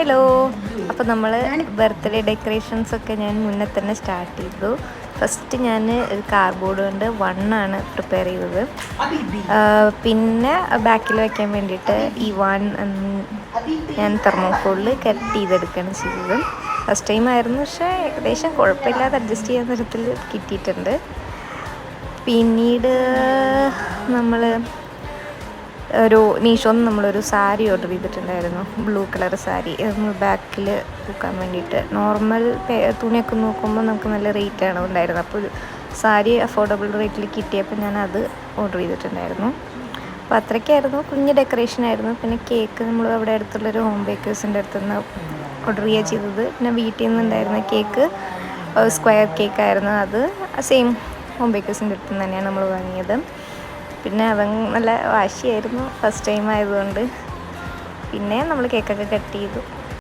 Hello, അപ്പോൾ നമ്മൾ birthday ഡെക്കറേഷൻസൊക്കെ ഞാൻ മുന്നേ തന്നെ സ്റ്റാർട്ട് ചെയ്തു. ഫസ്റ്റ് ഞാൻ ഒരു കാർഡ്ബോർഡ് കൊണ്ട് 1 ആണ് പ്രിപ്പയർ ചെയ്തത്. പിന്നെ ബാക്കിൽ വയ്ക്കാൻ വേണ്ടിയിട്ട് ഈ 1 ഞാൻ തെർമോക്കോളിൽ കട്ട് ചെയ്തെടുക്കുകയാണ് ചെയ്തത്. ഫസ്റ്റ് ടൈം ആയിരുന്നു, പക്ഷേ ഏകദേശം കുഴപ്പമില്ലാതെ അഡ്ജസ്റ്റ് ചെയ്യാൻ തരത്തിൽ കിട്ടിയിട്ടുണ്ട്. പിന്നീട് നമ്മൾ മീഷോന്ന് നമ്മളൊരു സാരി ഓർഡർ ചെയ്തിട്ടുണ്ടായിരുന്നു, ബ്ലൂ കളർ സാരി. നമ്മൾ ബാക്കിൽ തൂക്കാൻ വേണ്ടിയിട്ട് നോർമൽ തുണിയൊക്കെ നോക്കുമ്പോൾ നമുക്ക് നല്ല റേറ്റാണ് ഉണ്ടായിരുന്നത്. അപ്പോൾ സാരി അഫോർഡബിൾ റേറ്റിൽ കിട്ടിയപ്പോൾ ഞാനത് ഓർഡർ ചെയ്തിട്ടുണ്ടായിരുന്നു. അപ്പോൾ അത്രയ്ക്കായിരുന്നു, കുഞ്ഞ് ഡെക്കറേഷനായിരുന്നു. പിന്നെ കേക്ക് നമ്മൾ അവിടെ അടുത്തുള്ളൊരു ഹോം ബേക്കേഴ്സിൻ്റെ അടുത്തുനിന്ന് ഓർഡർ ചെയ്യുക ചെയ്തത്. പിന്നെ വീട്ടിൽ നിന്നുണ്ടായിരുന്ന കേക്ക് സ്ക്വയർ കേക്കായിരുന്നു, അത് സെയിം ഹോം ബേക്കേഴ്സിൻ്റെ അടുത്ത് നിന്ന് തന്നെയാണ് നമ്മൾ വാങ്ങിയത്. പിന്നെ അവൻ നല്ല വാശിയായിരുന്നു, ഫസ്റ്റ് ടൈം ആയതുകൊണ്ട്. പിന്നെ നമ്മൾ കേക്കൊക്കെ കട്ട് ചെയ്തു.